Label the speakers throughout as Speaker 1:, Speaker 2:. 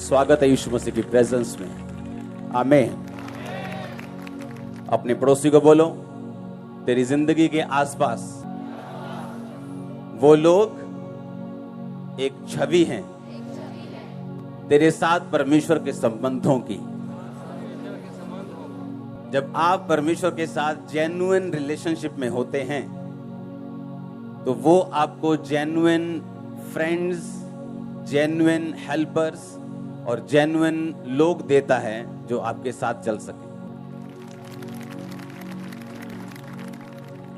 Speaker 1: स्वागत है यीशु मसीह की प्रेजेंस में। आमीन। अपने पड़ोसी को बोलो, तेरी जिंदगी के आसपास वो लोग एक छवि हैं तेरे साथ परमेश्वर के संबंधों की। जब आप परमेश्वर के साथ जेन्युइन रिलेशनशिप में होते हैं तो वो आपको जेन्युइन फ्रेंड्स, जेन्युइन हेल्पर्स और जेन्युइन लोग देता है जो आपके साथ चल सके।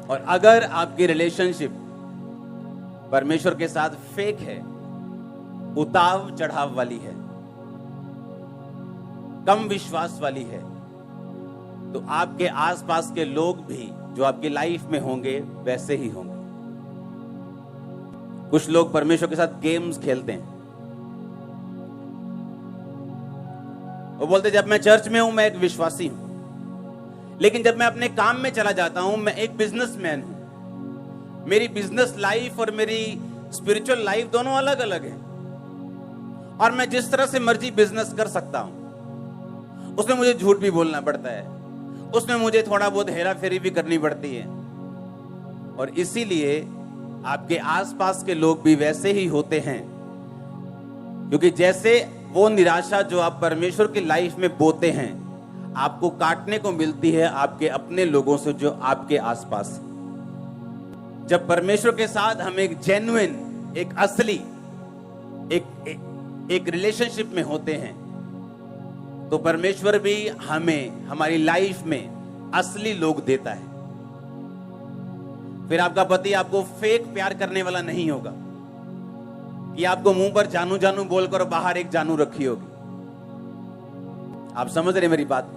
Speaker 1: और अगर आपकी रिलेशनशिप परमेश्वर के साथ फेक है, उताव चढ़ाव वाली है, कम विश्वास वाली है, तो आपके आसपास के लोग भी जो आपकी लाइफ में होंगे वैसे ही होंगे। कुछ लोग परमेश्वर के साथ गेम्स खेलते हैं। वो बोलते जब मैं चर्च में हूं मैं एक विश्वासी हूं, लेकिन जब मैं अपने काम में चला जाता हूं मैं एक बिजनेसमैन हूं। मेरी बिजनेस लाइफ और मेरी स्पिरिचुअल लाइफ दोनों अलग अलग है। और मैं जिस तरह से मर्जी बिजनेस कर सकता हूं, उसमें मुझे झूठ भी बोलना पड़ता है, उसमें मुझे थोड़ा बहुत हेरा फेरी भी करनी पड़ती है। और इसीलिए आपके आसपास के लोग भी वैसे ही होते हैं, क्योंकि जैसे वो निराशा जो आप परमेश्वर की लाइफ में बोते हैं आपको काटने को मिलती है आपके अपने लोगों से जो आपके आसपास है। जब परमेश्वर के साथ हम एक जेन्युइन, एक असली, एक रिलेशनशिप में होते हैं तो परमेश्वर भी हमें हमारी लाइफ में असली लोग देता है। फिर आपका पति आपको फेक प्यार करने वाला नहीं होगा कि आपको मुंह पर जानू जानू बोलकर बाहर एक जानू रखी होगी। आप समझ रहे मेरी बात?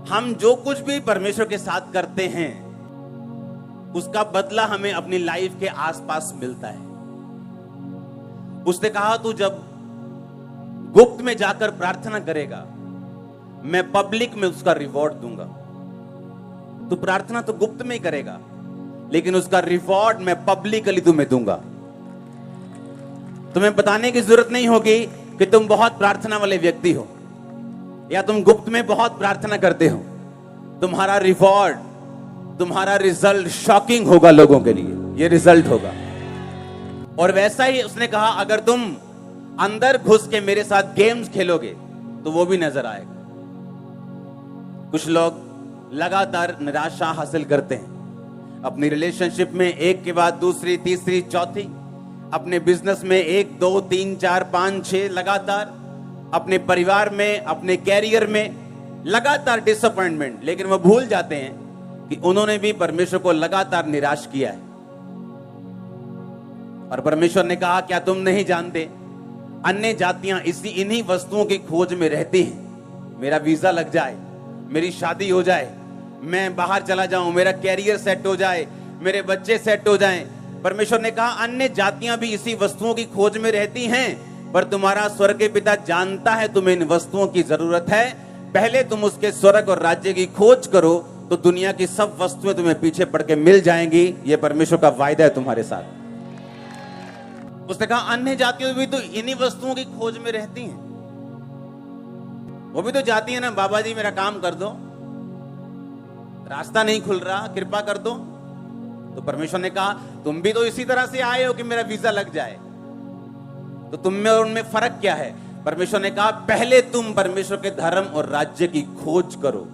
Speaker 1: हम जो कुछ भी परमेश्वर के साथ करते हैं उसका बदला हमें अपनी लाइफ के आसपास मिलता है। उसने कहा तू जब गुप्त में जाकर प्रार्थना करेगा मैं पब्लिक में उसका रिवॉर्ड दूंगा। तू प्रार्थना तो गुप्त में ही करेगा, लेकिन उसका रिवॉर्ड मैं पब्लिकली तुम्हें दूंगा। तुम्हें बताने की जरूरत नहीं होगी कि तुम बहुत प्रार्थना वाले व्यक्ति हो या तुम गुप्त में बहुत प्रार्थना करते हो। तुम्हारा रिवॉर्ड, तुम्हारा रिजल्ट शॉकिंग होगा लोगों के लिए। ये रिजल्ट होगा। और वैसा ही उसने कहा अगर तुम अंदर घुस के मेरे साथ गेम्स खेलोगे तो वो भी नजर आएगा। कुछ लोग लगातार निराशा हासिल करते हैं अपनी रिलेशनशिप में, एक के बाद दूसरी, तीसरी, चौथी, अपने बिजनेस में 1 2 3 4 5 6, लगातार अपने परिवार में, अपने कैरियर में लगातार डिसअपॉइंटमेंट। लेकिन वो भूल जाते हैं कि उन्होंने भी परमेश्वर को लगातार निराश किया है। और परमेश्वर ने कहा क्या तुम नहीं जानते अन्य जातियां इन्हीं वस्तुओं की खोज में रहती हैं। मेरा वीजा लग जाए, मेरी शादी हो जाए, मैं बाहर चला जाऊं, मेरा कैरियर सेट हो जाए, मेरे बच्चे सेट हो जाएं। परमेश्वर ने कहा अन्य जातियां भी इसी वस्तुओं की खोज में रहती हैं, पर तुम्हारा स्वर्ग के पिता जानता है तुम्हें इन वस्तुओं की जरूरत है। पहले तुम उसके स्वर्ग और राज्य की खोज करो तो दुनिया की सब वस्तुएं तुम्हें पीछे पड़ के मिल जाएंगी। यह परमेश्वर का वायदा है तुम्हारे साथ। उसने कहा अन्य जातियां भी तो इन्हीं वस्तुओं की खोज में रहती हैं। वो भी तो जाती है ना, बाबा जी मेरा काम कर दो, रास्ता नहीं खुल रहा, कृपा कर दो। तो परमेश्वर ने कहा तुम भी तो इसी तरह से आए हो कि मेरा वीजा लग जाए। तो तुम में और उनमें फर्क क्या है? परमेश्वर ने कहा पहले तुम परमेश्वर के धर्म और राज्य की खोज करो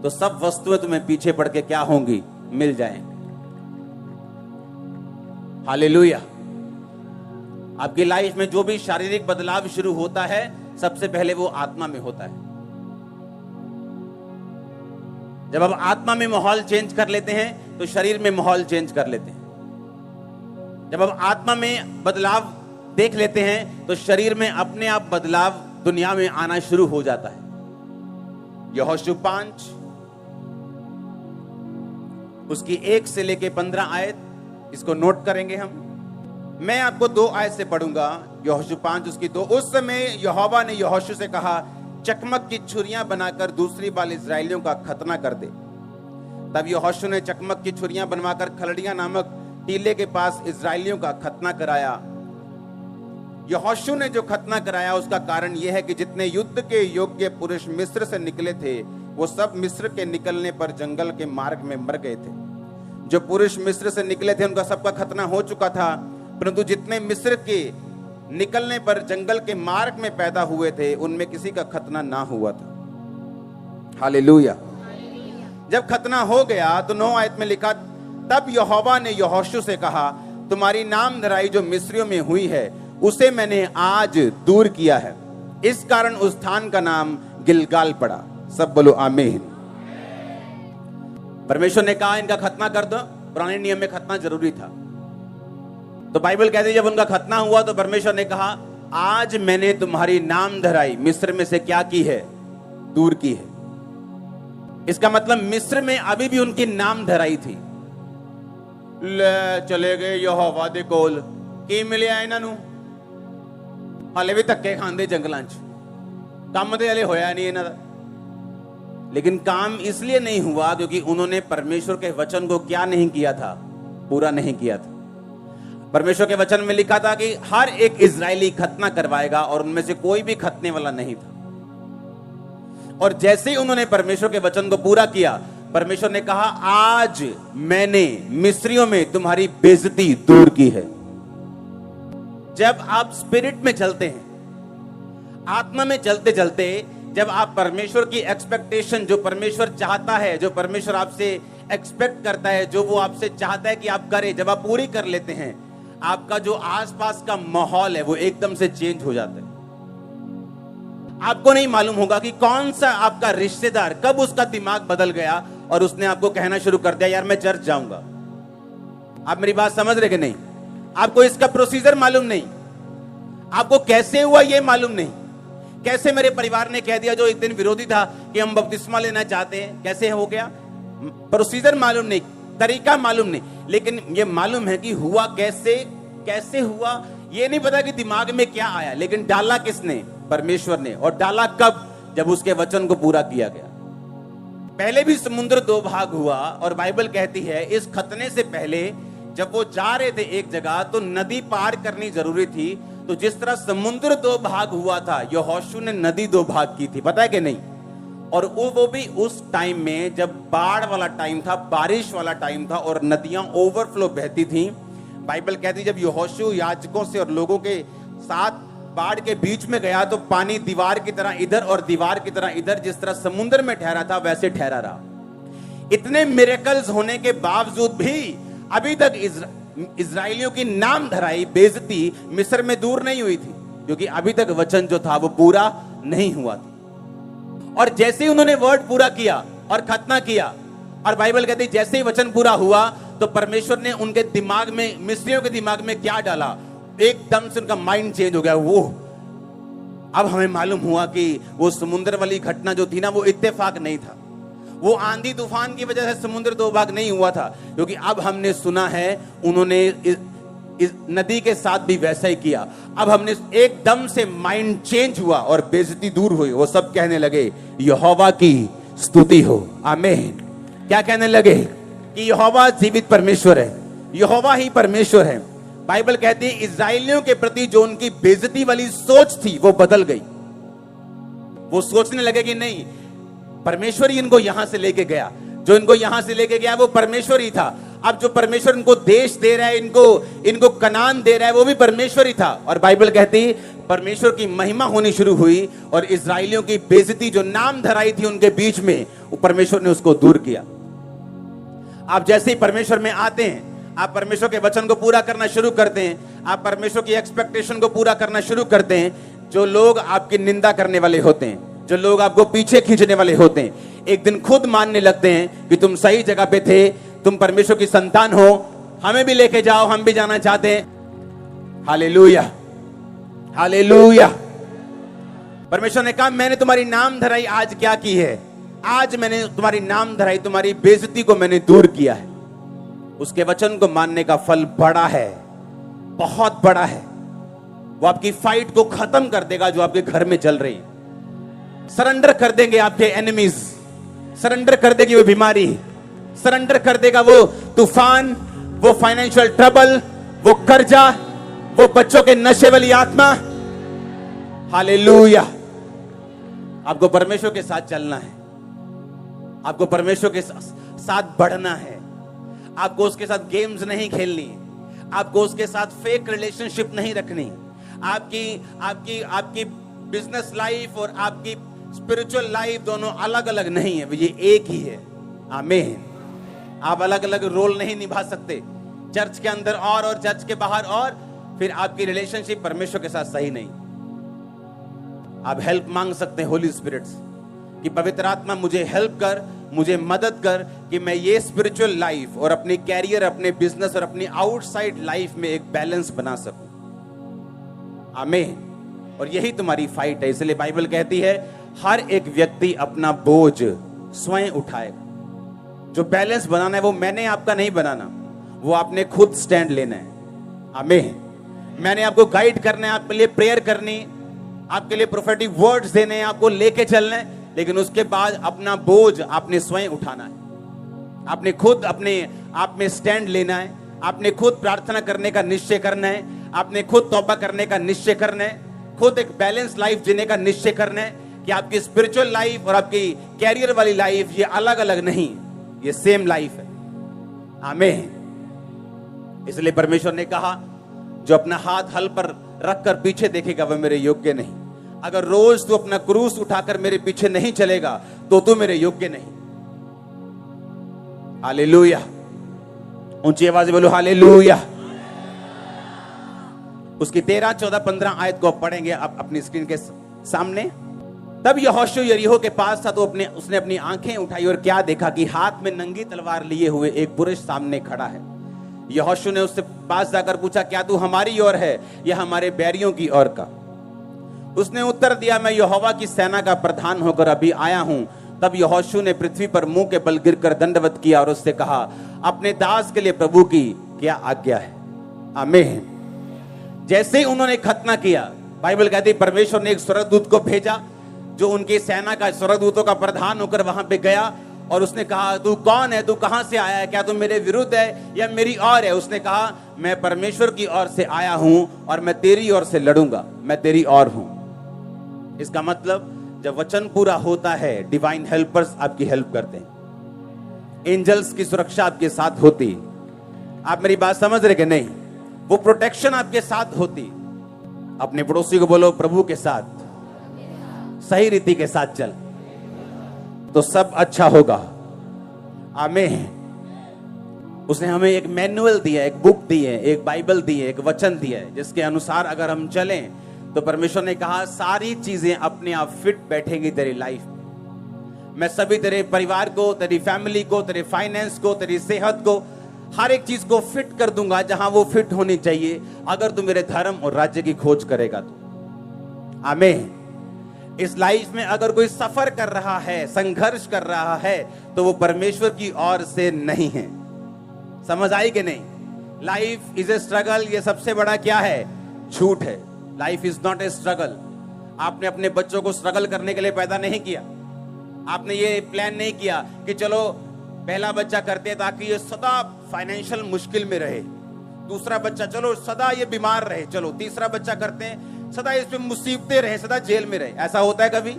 Speaker 1: तो सब वस्तुएं तुम्हें पीछे पड़ के क्या होंगी? मिल जाएंगी। हालेलुया। आपकी लाइफ में जो भी शारीरिक बदलाव शुरू होता है सबसे पहले वो आत्मा में होता है। जब आप आत्मा में माहौल चेंज कर लेते हैं तो शरीर में माहौल चेंज कर लेते हैं। जब आप आत्मा में बदलाव देख लेते हैं तो शरीर में अपने आप बदलाव दुनिया में आना शुरू हो जाता है। यहोशू 5 उसकी 1 से लेके 15 आयत, इसको नोट करेंगे हम। मैं आपको 2 आयत से पढ़ूंगा। यहोशू 5 उसकी 2। उस समय यहोवा ने यहोशू से कहा चकमक की छुरियां बनाकर दूसरी बार इजराइलियों का खतना कर दे। तब यहोशू ने चकमक की छुरियां बनवाकर खलड़ियां नामक टीले के पास इजराइलियों का खतना कराया। यहोशू ने जो खतना कराया उसका कारण यह है कि जितने युद्ध के योग्य पुरुष मिस्र से निकले थे वो सब मिस्र के निकलने पर जंगल के मार्ग में मर गए थे। जो पुरुष मिस्र से निकले थे उनका सबका खतना हो चुका था, परंतु जितने मिस्र के निकलने पर जंगल के मार्ग में पैदा हुए थे उनमें किसी का खतना ना हुआ था। हालेलुया। जब खतना हो गया तो 9 आयत में लिखा, तब यहोवा ने यहोशू से कहा, तुम्हारी नाम धराई जो मिस्रियों में हुई है उसे मैंने आज दूर किया है। इस कारण उस स्थान का नाम गिलगाल पड़ा। सब बोलो आमीन। परमेश्वर ने कहा इनका खतना कर दो। पुराने नियम में खतना जरूरी था, तो बाइबल कहती है जब उनका खतना हुआ तो परमेश्वर ने कहा, आज मैंने तुम्हारी नाम धराई मिस्र में से क्या की है? दूर की है। इसका मतलब मिस्र में अभी भी उनकी नाम धराई थी। ले चले गए यहोवा दे कोल, की मिलिया इन्हां हाले भी धक्के खांदे जंगलां च, काम ते हले होया नहीं इन्हां दा। लेकिन काम इसलिए नहीं हुआ क्योंकि उन्होंने परमेश्वर के वचन को क्या नहीं किया था? पूरा नहीं किया था। परमेश्वर के वचन में लिखा था कि हर एक इजरायली खतना करवाएगा और उनमें से कोई भी खतने वाला नहीं था। और जैसे ही उन्होंने परमेश्वर के वचन को पूरा किया, परमेश्वर ने कहा, आज मैंने मिस्रियों में तुम्हारी बेइज्जती दूर की है। जब आप स्पिरिट में चलते हैं, आत्मा में चलते चलते, जब आप परमेश्वर की एक्सपेक्टेशन, जो परमेश्वर चाहता है, जो परमेश्वर आपसे एक्सपेक्ट करता है, जो वो आपसे चाहता है कि आप करें, जब आप पूरी कर लेते हैं, आपका जो आसपास का माहौल है वो एकदम से चेंज हो जाता है। आपको नहीं मालूम होगा कि कौन सा आपका रिश्तेदार कब उसका दिमाग बदल गया और उसने आपको कहना शुरू कर दिया, यार मैं चर्च जाऊंगा। आप मेरी बात समझ रहे कि नहीं? आपको इसका प्रोसीजर मालूम नहीं, आपको कैसे हुआ ये मालूम नहीं। कैसे मेरे परिवार ने कह दिया, जो एक दिन विरोधी था, कि हम बपतिस्मा लेना चाहते हैं, कैसे हो गया? प्रोसीजर मालूम नहीं, तरीका मालूम नहीं, लेकिन ये मालूम है कि हुआ कैसे, कैसे हुआ ये नहीं पता कि दिमाग में क्या आया, लेकिन डाला किसने? परमेश्वर ने। और डाला कब? जब उसके वचन को पूरा किया गया। पहले भी समुद्र 2 भाग हुआ और बाइबल कहती है इस खतने से पहले जब वो जा रहे थे एक जगह तो नदी पार करनी जरूरी थी। तो जिस तरह समुद्र 2 भाग हुआ था, यहोशू ने नदी 2 भाग की थी, पता है कि नहीं? और वो भी उस टाइम में जब बाढ़ वाला टाइम था, बारिश वाला टाइम था और नदियां ओवरफ्लो बहती थी। बाइबल कहती जब यहोशू याजकों से और लोगों के साथ बाढ़ के बीच में गया तो पानी दीवार की तरह इधर और दीवार की तरह इधर, जिस तरह समुद्र में ठहरा था वैसे ठहरा रहा। इतने मिरेकल्स होने के बावजूद भी अभी तक इजराइलियों की नाम धराई बेइज्जती मिस्र में दूर नहीं हुई थी, क्योंकि अभी तक वचन जो था वो पूरा नहीं हुआ था। और जैसे ही उन्होंने वर्ड पूरा किया और खतना किया, और बाइबल कहती जैसे ही वचन पूरा हुआ तो परमेश्वर ने उनके दिमाग में, मिस्रियों के दिमाग में क्या डाला? एकदम से उनका माइंड चेंज हो गया। वो अब हमें मालूम हुआ कि वो समुद्र वाली घटना जो थी ना, वो इत्तेफाक नहीं था। वो आंधी तूफान की वजह से समुद्र 2 भाग नहीं हुआ था, क्योंकि अब हमने सुना है उन्होंने इस नदी के साथ भी वैसा ही किया। अब हमने एकदम से माइंड चेंज हुआ और बेइज्जती दूर हुई। वो सब कहने लगे यहोवा की स्तुति हो। आमीन। क्या कहने लगे? कि यहोवा जीवित परमेश्वर है, यहोवा ही परमेश्वर है। बाइबल कहती है इजराइलियों के प्रति जो उनकी बेइज्जती वाली सोच थी वो बदल गई। वो सोचने लगे कि नहीं, परमेश्वर ही इनको यहां से लेके गया, जो इनको यहां से लेके गया वो परमेश्वर ही था। अब जो परमेश्वर इनको देश दे रहा है, इनको कनान दे रहा है, वो भी परमेश्वर ही था। और बाइबल कहती परमेश्वर की महिमा होनी शुरू हुई और इजराइलियों की बेइज्जती जो नाम धराई थी उनके बीच में, वो परमेश्वर ने उसको दूर किया। आप जैसे ही परमेश्वर में आते हैं, आप परमेश्वर के वचन को पूरा करना शुरू करते हैं, आप परमेश्वर की एक्सपेक्टेशन को पूरा करना शुरू करते हैं, जो लोग आपकी निंदा करने वाले होते हैं, जो लोग आपको पीछे खींचने वाले होते हैं, एक दिन खुद मानने लगते हैं कि तुम सही जगह पे थे, तुम परमेश्वर की संतान हो, हमें भी लेके जाओ, हम भी जाना चाहते हैं। Hallelujah, hallelujah. परमेश्वर ने कहा मैंने तुम्हारी नाम धराई आज क्या की है? आज मैंने तुम्हारी नाम धराई, तुम्हारी बेइज्जती को मैंने दूर किया है। उसके वचन को मानने का फल बड़ा है, बहुत बड़ा है। वो आपकी फाइट को खत्म कर देगा जो आपके घर में चल रही है। सरेंडर कर देंगे आपके एनिमीज, सरेंडर कर देगी वो बीमारी, सरेंडर कर देगा वो तूफान, वो फाइनेंशियल ट्रबल, वो कर्जा, वो बच्चों के नशे वाली आत्मा, हालेलुया। आपको परमेश्वर के साथ चलना है, आपको परमेश्वर के साथ बढ़ना है, आपको उसके साथ गेम्स नहीं खेलनी, आपको उसके साथ फेक रिलेशनशिप नहीं रखनी। आपकी आपकी आपकी बिजनेस लाइफ और आपकी स्पिरिचुअल लाइफ दोनों अलग अलग नहीं है, ये एक ही है। आमीन। आप अलग अलग रोल नहीं निभा सकते, चर्च के अंदर और चर्च के बाहर और, फिर आपकी रिलेशनशिप परमेश्वर के साथ सही नहीं। आप हेल्प मांग सकते हैं होली स्पिरिट से कि पवित्र आत्मा मुझे हेल्प कर, मुझे मदद कर कि मैं ये स्पिरिचुअल लाइफ और अपने कैरियर, अपने बिजनेस और अपनी आउटसाइड लाइफ में एक बैलेंस बना सकूं। आमीन। और यही तुम्हारी फाइट है। इसलिए बाइबल कहती है हर एक व्यक्ति अपना बोझ स्वयं उठाएगा। जो बैलेंस बनाना है वो मैंने आपका नहीं बनाना, वो आपने खुद स्टैंड लेना है। आमीन। मैंने आपको गाइड करना है, आपके लिए प्रेयर करनी, आपके लिए प्रोफेटिक वर्ड्स देने हैं, आपको लेके चलना है, लेकिन उसके बाद अपना बोझ आपने स्वयं उठाना है। आपने खुद अपने आप में स्टैंड लेना है, आपने खुद प्रार्थना करने का निश्चय करना है, आपने खुद तौबा करने का निश्चय करना है, खुद एक बैलेंस लाइफ जीने का निश्चय करना है कि आपकी स्पिरिचुअल लाइफ और आपकी कैरियर वाली लाइफ ये अलग अलग नहीं, ये सेम लाइफ है। आमीन। इसलिए परमेश्वर ने कहा जो अपना हाथ हल पर रखकर पीछे देखेगा वह मेरे योग्य नहीं। अगर रोज तू अपना क्रूस उठाकर मेरे पीछे नहीं चलेगा तो तू मेरे योग्य नहीं। हालेलुया। ऊंची आवाज में बोलो हालेलुया। उसकी 13, 14, 15 आयत को आप पढ़ेंगे आप अपनी स्क्रीन के सामने। तब यहोशू यरीहो के पास था तो उसने अपनी आंखें उठाई और क्या देखा कि हाथ में नंगी तलवार लिए हुए एक पुरुष सामने खड़ा है। यहोशू ने उससे पास जाकर पूछा क्या तू हमारी ओर है या हमारे बैरियों की ओर का? उसने उत्तर दिया मैं यहोवा की सेना का प्रधान होकर अभी आया हूं। तब यहोशू ने पृथ्वी पर मुंह के बल गिरकर दंडवत किया और उससे कहा अपने दास के लिए प्रभु की क्या आज्ञा है? आमीन। जैसे ही उन्होंने खतना किया, बाइबल कहती है परमेश्वर ने एक स्वर्गदूत को भेजा जो उनकी सेना का, स्वर्गदूतों का प्रधान होकर वहां पे गया और उसने कहा तू कौन है, तू कहां से आया है, क्या तू मेरे विरुद्ध है या मेरी ओर है? उसने कहा मैं परमेश्वर की ओर से आया हूं और मैं तेरी ओर से लड़ूंगा, मैं तेरी ओर हूं। इसका मतलब जब वचन पूरा होता है डिवाइन हेल्पर्स आपकी हेल्प करते हैं, एंजल्स की सुरक्षा आपके साथ होती। आप मेरी बात समझ रहे कि नहीं? वो प्रोटेक्शन आपके साथ होती। अपने पड़ोसी को बोलो प्रभु के साथ सही रीति के साथ चल तो सब अच्छा होगा। आमीन। उसने हमें एक मैनुअल दिया, एक बुक दी है, एक बाइबल दी है, एक वचन दिया है जिसके अनुसार अगर हम चलें तो परमेश्वर ने कहा सारी चीजें अपने आप फिट बैठेंगी तेरी लाइफ में। मैं सभी तेरे परिवार को, तेरी फैमिली को, तेरे फाइनेंस को, तेरी सेहत को, हर एक चीज को फिट कर दूंगा जहां वो फिट होनी चाहिए अगर तू मेरे धर्म और राज्य की खोज करेगा तो। आमीन। इस लाइफ में अगर कोई सफर कर रहा है, संघर्ष कर रहा है तो वो परमेश्वर की ओर से नहीं है। समझ आई कि नहीं? लाइफ इज ए स्ट्रगल, ये सबसे बड़ा क्या है? झूठ है। Life is not a struggle. आपने अपने बच्चों को स्ट्रगल करने के लिए पैदा नहीं किया। आपने ये प्लान नहीं किया कि चलो पहला बच्चा करते हैं ताकि ये सदा फाइनेंशियल मुश्किल में रहे, दूसरा बच्चा चलो सदा ये बीमार रहे, चलो तीसरा बच्चा करते हैं सदा इसमें मुसीबतें रहे, सदा जेल में रहे। ऐसा होता है कभी?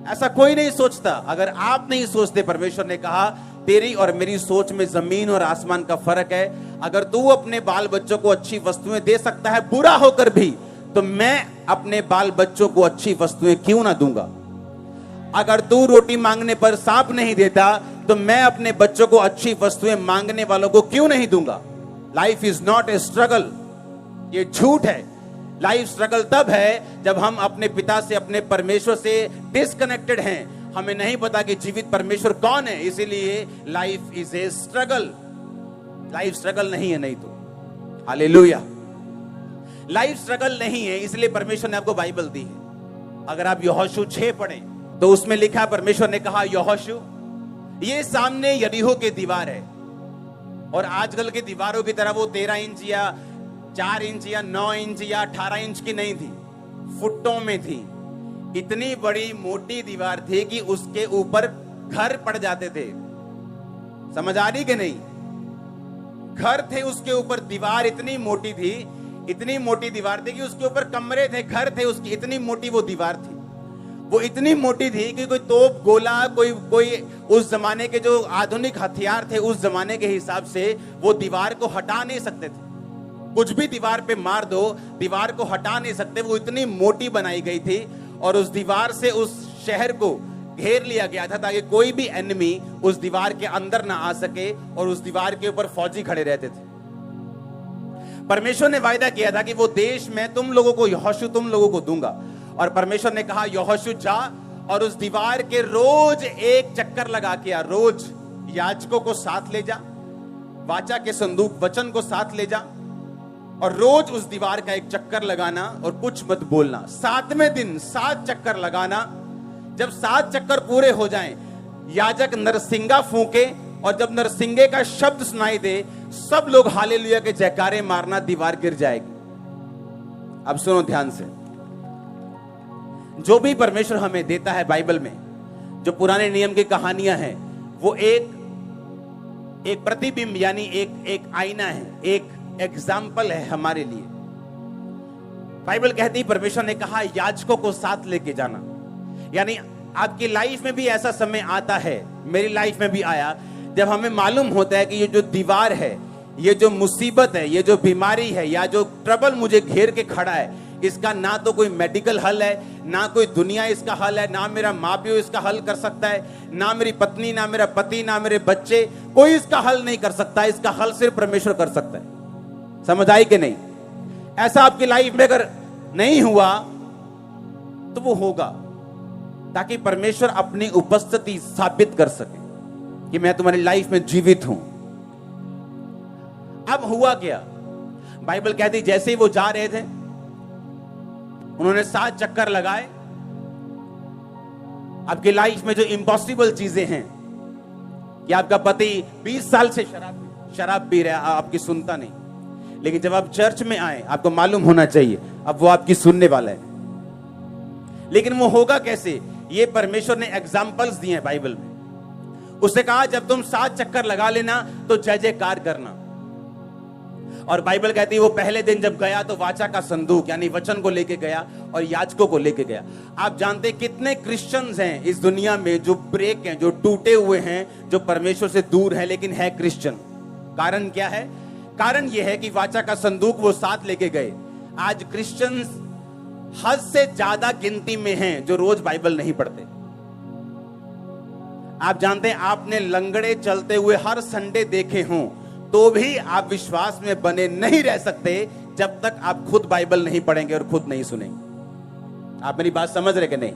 Speaker 1: ऐसा कोई नहीं सोचता। अगर आप नहीं सोचते, परमेश्वर ने कहा तेरी और मेरी सोच में जमीन और आसमान का फर्क है। अगर तू अपने बाल बच्चों को अच्छी वस्तुएं दे सकता है बुरा होकर भी, तो मैं अपने बाल बच्चों को अच्छी वस्तुएं क्यों ना दूंगा? अगर तू रोटी मांगने पर सांप नहीं देता तो मैं अपने बच्चों को अच्छी वस्तुएं मांगने वालों को क्यों नहीं दूंगा? Life is not a struggle, ये झूठ है। लाइफ स्ट्रगल तब है जब हम अपने पिता से, अपने परमेश्वर से डिस्कनेक्टेड हैं। हमें नहीं पता कि जीवित परमेश्वर कौन है, इसीलिए life is a struggle. Life struggle नहीं है, नहीं तो हालेलुया। लाइफ स्ट्रगल नहीं है, इसलिए परमेश्वर ने आपको बाइबल दी है। अगर आप यहोशू 6 पढ़ें तो उसमें लिखा, परमेश्वर ने कहा यहोशू ये सामने यरीहो की दीवार है, और आजकल की दीवारों की तरह वो 13 इंच या 4 इंच या 9 इंच या 18 इंच की नहीं थी, फुटों में थी। इतनी बड़ी मोटी दीवार थी कि उसके ऊपर घर पड़ जाते थे। समझ आ रही कि नहीं? घर थे उसके ऊपर, दीवार इतनी मोटी थी, इतनी मोटी दीवार थी कि उसके ऊपर कमरे थे, घर थे उसकी, इतनी मोटी वो दीवार थी। वो इतनी मोटी थी कि कोई तोप, गोला, कोई उस जमाने के जो आधुनिक हथियार थे उस जमाने के हिसाब से वो दीवार को हटा नहीं सकते थे। कुछ भी दीवार पे मार दो, दीवार को हटा नहीं सकते। वो इतनी मोटी बनाई गई थी और उस दीवार से उस शहर को घेर लिया गया था ताकि कोई भी एनिमी उस दीवार के अंदर ना आ सके और उस दीवार के ऊपर फौजी खड़े रहते थे। परमेश्वर ने वायदा किया था कि वो देश मैं तुम लोगों को, यहोशू तुम लोगों को दूंगा। और परमेश्वर ने कहा यहोशू जा और उस दीवार के रोज एक चक्कर लगा के आ, रोज याजकों को साथ ले जा, वाचा के संदूक वचन को साथ ले जा और रोज उस दीवार का एक चक्कर लगाना और कुछ मत बोलना। 7वें दिन 7 चक्कर लगाना। जब 7 चक्कर पूरे हो जाएं, याजक नरसिंगा फूंके और जब नरसिंगे का शब्द सुनाई दे, सब लोग हालेलुया के जयकारे मारना, दीवार गिर जाएगी। अब सुनो ध्यान से, जो भी परमेश्वर हमें देता है बाइबल में, जो पुराने नियम की कहानियां हैं, वो एक प्रतिबिंब यानी एक आईना है, एक एग्जाम्पल है हमारे लिए। बाइबल कहती है, परमेश्वर ने कहा याजकों को साथ लेके जाना। यानी आपकी लाइफ में भी ऐसा समय आता है, मेरी लाइफ में भी आया, जब हमें मालूम होता है कि ये जो दीवार है, ये जो मुसीबत है, ये जो बीमारी है या जो ट्रबल मुझे घेर के खड़ा है, इसका ना तो कोई मेडिकल हल है, ना कोई दुनिया इसका हल है, ना मेरा माँ प्यो इसका हल कर सकता है, ना मेरी पत्नी, ना मेरा पति, ना मेरे बच्चे, कोई इसका हल नहीं कर सकता। इसका हल सिर्फ परमेश्वर कर सकता है। समझ आई कि नहीं? ऐसा आपकी लाइफ में अगर नहीं हुआ तो वो होगा, ताकि परमेश्वर अपनी उपस्थिति साबित कर सके कि मैं तुम्हारी लाइफ में जीवित हूं। अब हुआ क्या? बाइबल कहती जैसे ही वो जा रहे थे, उन्होंने 7 चक्कर लगाए। आपकी लाइफ में जो इम्पॉसिबल चीजें हैं कि आपका पति 20 साल से शराब पी रहा है, आपकी सुनता नहीं, लेकिन जब आप चर्च में आए आपको मालूम होना चाहिए अब वो आपकी सुनने वाला है। लेकिन वो होगा कैसे? ये परमेश्वर ने एग्जाम्पल्स दिए हैं बाइबल में। उसने कहा जब तुम 7 चक्कर लगा लेना तो जय जयकार करना। और बाइबल कहती है वो पहले दिन जब गया तो वाचा का संदूक यानी वचन को लेके गया और याजकों को लेके गया। आप जानते कितने क्रिश्चियंस हैं इस दुनिया में जो ब्रेक हैं, जो टूटे हुए हैं, जो परमेश्वर से दूर है लेकिन है क्रिश्चियन। कारण क्या है? कारण यह है कि वाचा का संदूक वो साथ लेके गए। आज क्रिश्चियंस हद से ज्यादा गिनती में हैं जो रोज बाइबल नहीं पढ़ते। आप जानते हैं आपने लंगड़े चलते हुए हर संडे देखे हों तो भी आप विश्वास में बने नहीं रह सकते जब तक आप खुद बाइबल नहीं पढ़ेंगे और खुद नहीं सुनेंगे। आप मेरी बात समझ रहे कि नहीं?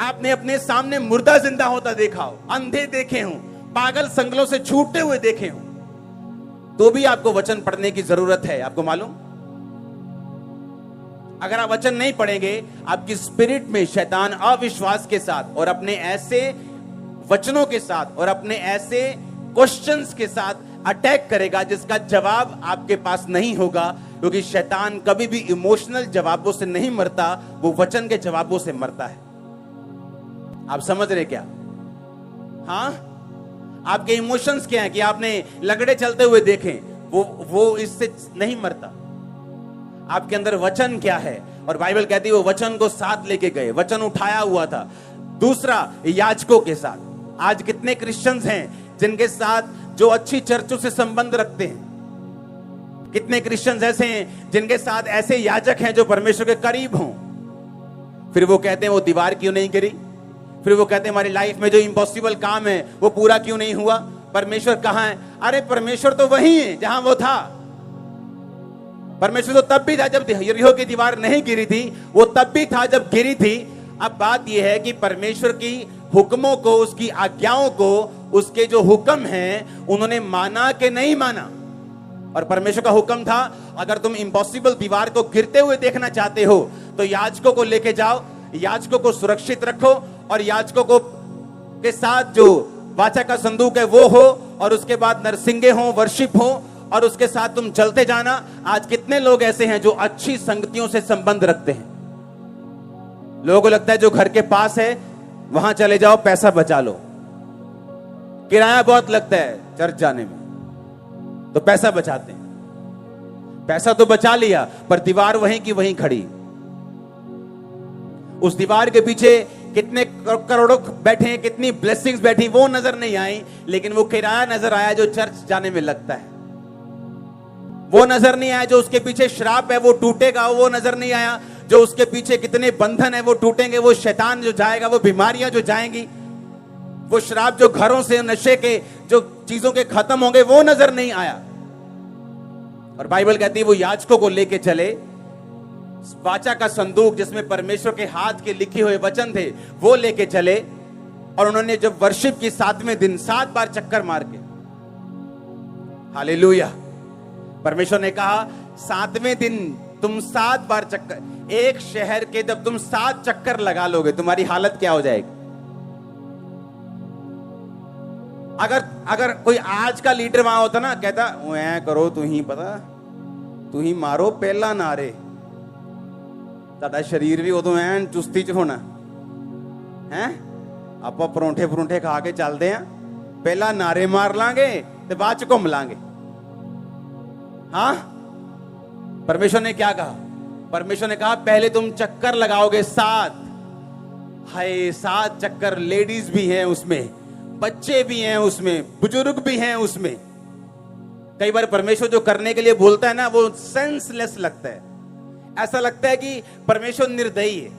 Speaker 1: आपने अपने सामने मुर्दा जिंदा होता देखा हो, अंधे देखे हो, पागल संगलों से छूटते हुए देखे हो, तो भी आपको वचन पढ़ने की जरूरत है। आपको मालूम, अगर आप वचन नहीं पढ़ेंगे, आपकी स्पिरिट में शैतान अविश्वास के साथ और अपने ऐसे वचनों के साथ और अपने ऐसे क्वेश्चंस के साथ अटैक करेगा जिसका जवाब आपके पास नहीं होगा, क्योंकि शैतान कभी भी इमोशनल जवाबों से नहीं मरता, वो वचन के जवाबों से मरता है। आप समझ रहे क्या? हाँ, आपके इमोशंस क्या है कि आपने लगड़े चलते हुए देखे, वो इससे नहीं मरता। आपके अंदर वचन क्या है? और बाइबल कहती है वो वचन को साथ लेके गए, वचन उठाया हुआ था। दूसरा, याजकों के साथ। आज कितने क्रिश्चियंस हैं जिनके साथ जो अच्छी चर्चों से संबंध रखते हैं? कितने क्रिश्चियंस ऐसे हैं जिनके साथ ऐसे याजक हैं जो परमेश्वर के करीब हों, फिर वो कहते हैं वो दीवार क्यों नहीं गिरी? फिर वो कहते हैं हमारी लाइफ में जो इम्पॉसिबल काम है वो पूरा क्यों नहीं हुआ? परमेश्वर कहां है? अरे परमेश्वर तो वही है जहां वो था। परमेश्वर तो तब भी था जब यरीहो की दीवार नहीं गिरी थी, वो तब भी था जब गिरी थी। अब बात यह है कि परमेश्वर की हुक्मों को, उसकी आज्ञाओं को, उसके जो हुक्म हैं उन्होंने माना कि नहीं माना। और परमेश्वर का हुक्म था अगर तुम इम्पॉसिबल दीवार को गिरते हुए देखना चाहते हो तो याजकों को लेके जाओ, याजकों को सुरक्षित रखो और याजकों को के साथ जो वाचा का संदूक है वो हो, और उसके बाद नरसिंगे हो, वर्शिप हो, और उसके साथ तुम चलते जाना। आज कितने लोग ऐसे हैं जो अच्छी संगतियों से संबंध रखते हैं? लोगों को लगता है जो घर के पास है वहां चले जाओ, पैसा बचा लो, किराया बहुत लगता है चर्च जाने में, तो पैसा बचाते हैं। पैसा तो बचा लिया, पर दीवार वहीं की वहीं खड़ी। उस दीवार के पीछे कितने करोड़ों बैठे हैं, कितनी ब्लेसिंग्स बैठी, वो नजर नहीं आई, लेकिन वो किराया नजर आया जो चर्च जाने में लगता है। वो नजर नहीं आया जो उसके पीछे श्राप है वो टूटेगा, वो नजर नहीं आया जो उसके पीछे कितने बंधन है वो टूटेंगे, वो शैतान जो जाएगा, वो बीमारियां जो जाएंगी, वो श्राप जो घरों से, नशे के जो चीजों के खत्म होंगे, वो नजर नहीं आया। और बाइबल कहती है वो याजकों को लेके चले, वाचा का संदूक जिसमें परमेश्वर के हाथ के लिखे हुए वचन थे वो लेके चले, और उन्होंने जब वर्शिप की 7वें दिन 7 बार चक्कर मार के, हालेलुया, परमेश्वर ने कहा 7वें दिन तुम 7 बार चक्कर, एक शहर के जब तुम 7 चक्कर लगा लोगे तुम्हारी हालत क्या हो जाएगी। अगर कोई आज का लीडर वहां होता ना, कहता ऐ करो, तू ही पता, तू ही मारो पहला नारे, ਤੁਹਾਡਾ शरीर भी उदों ਐਨ चुस्ती च होना है। ਆਪਾਂ ਪਰੌਂਠੇ ਪਰੌਂਠੇ खा के चलते हैं, पहला नारे मार लांगे ते बाद च घूम लांगे। हाँ, परमेश्वर ने क्या कहा? परमेश्वर ने कहा पहले तुम चक्कर लगाओगे 7। हाय, 7 चक्कर। लेडीज भी हैं उसमें, बच्चे भी हैं उसमें, बुजुर्ग भी हैं उसमें। कई बार परमेश्वर जो करने के लिए बोलता है ना, वो सेंसलेस लगता है। ऐसा लगता है कि परमेश्वर निर्दयी है,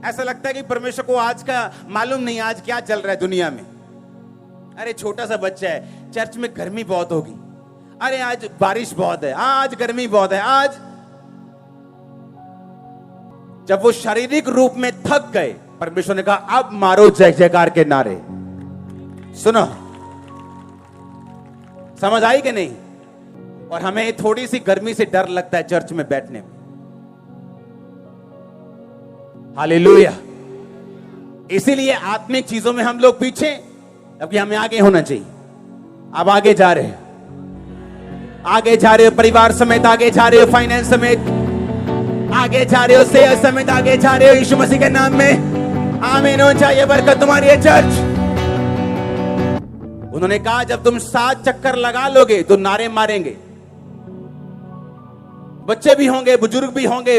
Speaker 1: ऐसा लगता है कि परमेश्वर को आज का मालूम नहीं आज क्या चल रहा है दुनिया में। अरे छोटा सा बच्चा है, चर्च में गर्मी बहुत होगी, अरे आज बारिश बहुत है, आज गर्मी बहुत है। आज जब वो शारीरिक रूप में थक गए, परमेश्वर ने कहा अब मारो जय जयकार के नारे। सुनो, समझ आई कि नहीं? और हमें थोड़ी सी गर्मी से डर लगता है चर्च में बैठने में। हालेलुया। इसीलिए आत्मिक चीजों में हम लोग पीछे, जबकि हमें आगे होना चाहिए। अब आगे जा रहे हैं, आगे जा रहे हो, परिवार समेत आगे जा रहे हो, फाइनेंस समेत आगे जा रहे हो, सेहत समेत आगे जा रहे हो, यीशु मसीह के नाम में आमीन हो चाहिए। बरकत तुम्हारी है चर्च। उन्होंने कहा जब तुम 7 चक्कर लगा लोगे तो नारे मारेंगे। बच्चे भी होंगे, बुजुर्ग भी होंगे,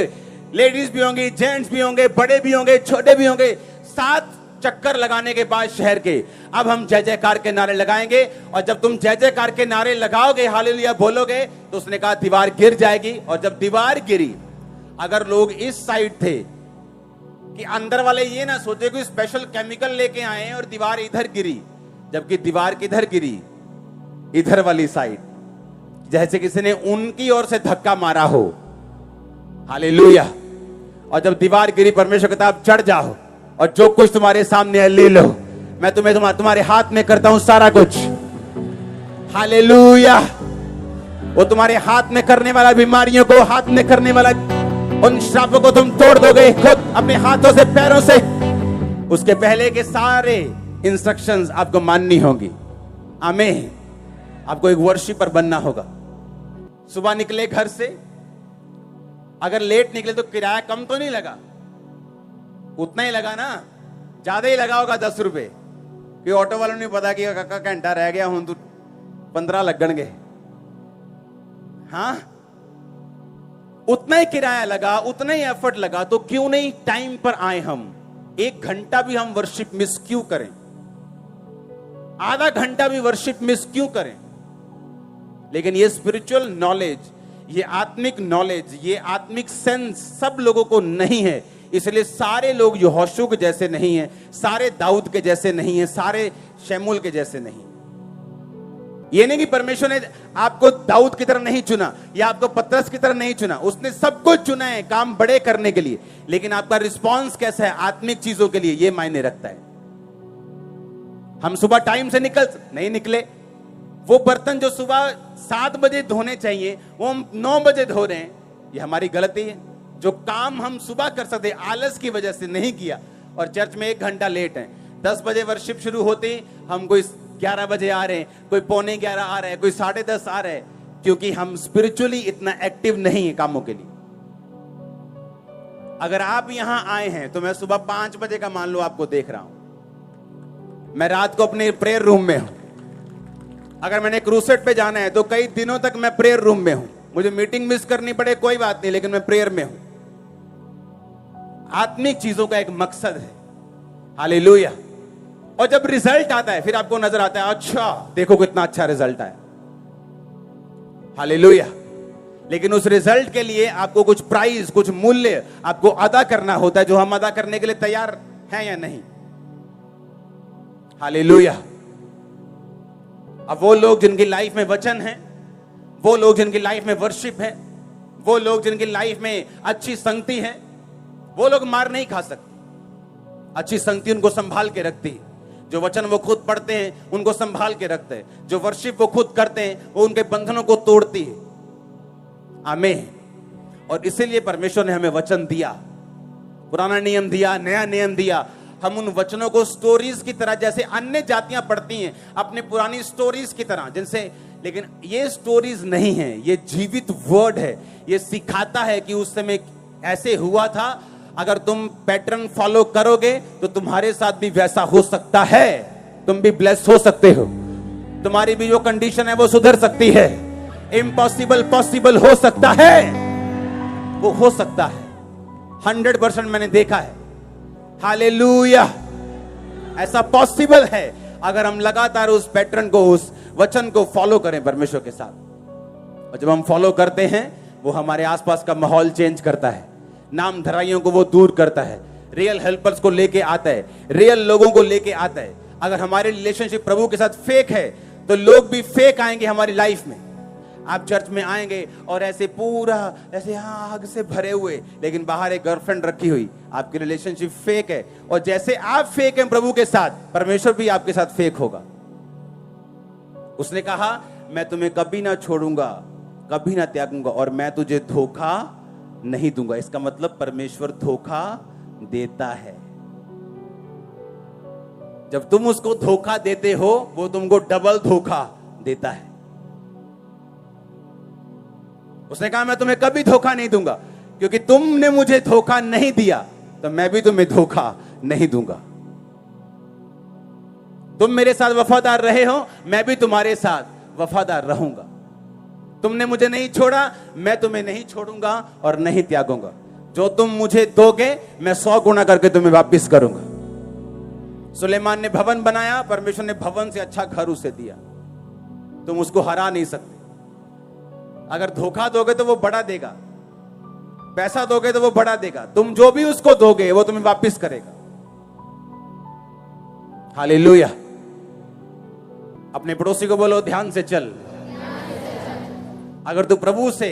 Speaker 1: लेडीज भी होंगी, जेंट्स भी होंगे, बड़े भी होंगे, छोटे भी होंगे। 7 चक्कर लगाने के बाद शहर के अब हम जय जयकार के नारे लगाएंगे। और जब तुम जय जयकार के नारे लगाओगे, हालेलुया बोलोगे, तो उसने कहा दीवार गिर जाएगी। और जब दीवार गिरी, अगर लोग इस साइड थे कि अंदर वाले ये ना सोचे कोई स्पेशल केमिकल लेके आए और दीवार इधर गिरी, जबकि दीवार किधर गिरी? इधर वाली साइड, जैसे किसी ने उनकी ओर से धक्का मारा हो। हालेलुया। और जब दीवार गिरी, परमेश्वर कहता अब चढ़ जाओ और जो कुछ तुम्हारे सामने है ले लो, मैं तुम्हें तुम्हारे हाथ में करता हूं सारा कुछ। हालेलुया। वो तुम्हारे हाथ में करने वाला, बीमारियों को हाथ में करने वाला, उन श्रापों को तुम तोड़ दोगे खुद अपने हाथों से, पैरों से। उसके पहले के सारे इंस्ट्रक्शंस आपको माननी होगी। आमीन। आपको एक वर्शिपर बनना होगा। सुबह निकले घर से, अगर लेट निकले तो किराया कम तो नहीं लगा, उतना ही लगा ना, ज्यादा ही लगा होगा 10 रुपए, कि ऑटो वालों ने पता कि काका घंटा रह गया हूं तो 15 लगणगे। हाँ, उतना ही किराया लगा, उतना ही एफर्ट लगा, तो क्यों नहीं टाइम पर आए हम? 1 घंटा भी हम वर्शिप मिस क्यों करें? आधा घंटा भी वर्शिप मिस क्यों करें? लेकिन ये स्पिरिचुअल नॉलेज, ये आत्मिक नॉलेज, ये आत्मिक सेंस सब लोगों को नहीं है। इसलिए सारे लोग यहोशू के जैसे नहीं है, सारे दाऊद के जैसे नहीं है, सारे शमूएल के जैसे नहीं। ये नहीं कि परमेश्वर ने आपको दाऊद की तरह नहीं चुना या आपको पतरस की तरह नहीं चुना, उसने सब कुछ चुना है काम बड़े करने के लिए। लेकिन आपका रिस्पॉन्स कैसा है आत्मिक चीजों के लिए, ये मायने रखता है। हम सुबह टाइम से नहीं निकले, वो बर्तन जो सुबह 7 बजे धोने चाहिए वो हम 9 बजे धो रहे हैं, ये हमारी गलती है। जो काम हम सुबह कर सकते आलस की वजह से नहीं किया, और चर्च में 1 घंटा लेट है। 10 बजे वर्शिप शुरू होती, हम कोई 11 बजे आ रहे हैं, कोई 11:15 आ रहे हैं, कोई 10:30 आ रहे हैं, क्योंकि हम स्पिरिचुअली इतना एक्टिव नहीं है कामों के लिए। अगर आप यहां आए हैं तो मैं सुबह 5 बजे का मान लो आपको देख रहा हूं, मैं रात को अपने प्रेयर रूम में हूं। अगर मैंने क्रूसेड पे जाना है तो कई दिनों तक मैं प्रेयर रूम में हूं, मुझे मीटिंग मिस करनी पड़े कोई बात नहीं, लेकिन मैं प्रेयर में हूं। आत्मिक चीजों का एक मकसद है। हालेलुया। और जब रिजल्ट आता है फिर आपको नजर आता है, अच्छा देखो कितना अच्छा रिजल्ट आया। हालेलुया। लेकिन उस रिजल्ट के लिए आपको कुछ प्राइस, कुछ मूल्य आपको अदा करना होता है, जो हम अदा करने के लिए तैयार हैं या नहीं। हालेलुया। अब वो लोग जिनकी लाइफ में वचन है, वो लोग जिनकी लाइफ में वर्शिप है, वो लोग जिनकी लाइफ में अच्छी संगति है, वो लोग मार नहीं खा सकते। अच्छी संगति उनको संभाल के रखती है। जो वचन वो खुद पढ़ते हैं उनको संभाल के रखते हैं। जो वर्शिप वो खुद करते हैं वो उनके बंधनों को तोड़ती है। आमीन। और इसीलिए परमेश्वर ने हमें वचन दिया, पुराना नियम दिया, नया नियम दिया। हम उन वचनों को स्टोरीज की तरह, जैसे अन्य जातियां पढ़ती हैं अपने पुरानी स्टोरीज की तरह, जिनसे, लेकिन ये स्टोरीज नहीं है, ये जीवित वर्ड है। ये सिखाता है कि उस समय ऐसे हुआ था। अगर तुम पैटर्न फॉलो करोगे तो तुम्हारे साथ भी वैसा हो सकता है। तुम भी ब्लेस हो सकते हो। तुम्हारी भी जो कंडीशन है वो सुधर सकती है। इम्पॉसिबल पॉसिबल हो सकता है, वो हो सकता है। 100% मैंने देखा है। हालेलुया। ऐसा पॉसिबल है अगर हम लगातार उस पैटर्न को, उस वचन को फॉलो करें परमेश्वर के साथ। और जब हम फॉलो करते हैं वो हमारे आसपास का माहौल चेंज करता है। नाम धराइयों को वो दूर करता है। रियल हेल्पर्स को लेके आता है, रियल लोगों को लेके आता है। अगर हमारे रिलेशनशिप प्रभु के साथ फेक है तो लोग भी फेक आएंगे हमारी लाइफ में। आप चर्च में आएंगे और ऐसे पूरा ऐसे आग से भरे हुए, लेकिन बाहर एक गर्लफ्रेंड रखी हुई, आपकी रिलेशनशिप फेक है। और जैसे आप फेक हैं प्रभु के साथ, परमेश्वर भी आपके साथ फेक होगा। उसने कहा मैं तुम्हें कभी ना छोड़ूंगा, कभी ना त्यागूंगा, और मैं तुझे धोखा नहीं दूंगा। इसका मतलब परमेश्वर धोखा देता है। जब तुम उसको धोखा देते हो वो तुमको डबल धोखा देता है। उसने कहा मैं तुम्हें कभी धोखा नहीं दूंगा, क्योंकि तुमने मुझे धोखा नहीं दिया तो मैं भी तुम्हें धोखा नहीं दूंगा। तुम मेरे साथ वफादार रहे हो, मैं भी तुम्हारे साथ वफादार रहूंगा। तुमने मुझे नहीं छोड़ा, मैं तुम्हें नहीं छोड़ूंगा और नहीं त्यागूंगा। जो तुम मुझे दोगे मैं 100 गुना करके तुम्हें वापस करूंगा। सुलेमान ने भवन बनाया, परमेश्वर ने भवन से अच्छा घर उसे दिया। तुम उसको हरा नहीं सकते। अगर धोखा दोगे तो वो बड़ा देगा, पैसा दोगे तो वो बड़ा देगा। तुम जो भी उसको दोगे वो तुम्हें वापस करेगा। हालेलुया। अपने पड़ोसी को बोलो ध्यान से चल। अगर तू प्रभु से,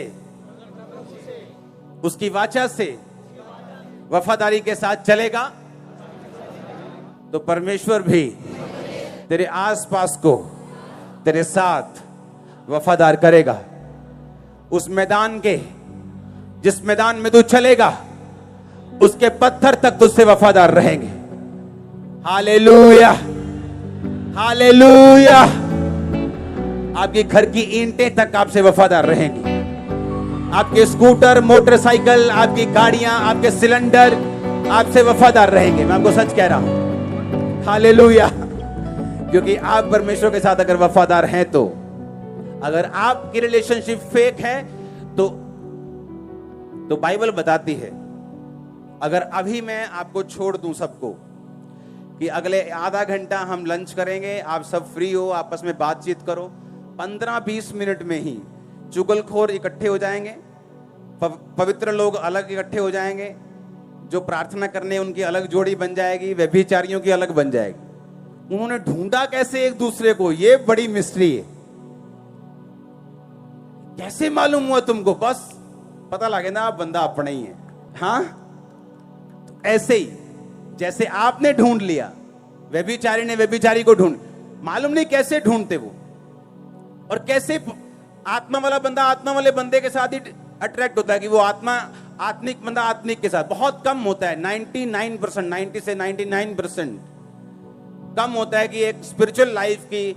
Speaker 1: उसकी वाचा से वफादारी के साथ चलेगा तो परमेश्वर भी तेरे आसपास को तेरे साथ वफादार करेगा। उस मैदान के, जिस मैदान में तू चलेगा, उसके पत्थर तक तुझसे वफादार रहेंगे। Hallelujah, hallelujah. आपके घर की ईंटें तक आपसे वफादार रहेंगी। आपके स्कूटर, मोटरसाइकिल, आपकी गाड़ियां, आपके सिलेंडर आपसे वफादार रहेंगे। मैं आपको सच कह रहा हूं। हालेलुया। क्योंकि आप परमेश्वर के साथ अगर वफादार हैं तो, अगर आपकी रिलेशनशिप फेक है तो बाइबल बताती है, अगर अभी मैं आपको छोड़ दूं सबको कि अगले आधा घंटा हम लंच करेंगे, आप सब फ्री हो, आपस में बातचीत करो, 15-20 मिनट में ही चुगलखोर इकट्ठे हो जाएंगे, पवित्र लोग अलग इकट्ठे हो जाएंगे, जो प्रार्थना करने उनकी अलग जोड़ी बन जाएगी, व्यभिचारियों की अलग बन जाएगी। उन्होंने ढूंढा कैसे एक दूसरे को, ये बड़ी मिस्ट्री है। कैसे मालूम हुआ तुमको? बस पता लगे ना आप बंदा अपना ही है। हाँ, तो ऐसे ही जैसे आपने ढूंढ लिया, व्यभिचारी ने व्यभिचारी को ढूंढ, मालूम नहीं कैसे ढूंढते वो, और कैसे आत्मा वाला बंदा आत्मा वाले बंदे के साथ ही अट्रैक्ट होता है कि वो आत्मिक बंदा आत्मिक के साथ। बहुत कम होता है, 99%, 90 से 99% कम होता है कि एक स्पिरिचुअल लाइफ की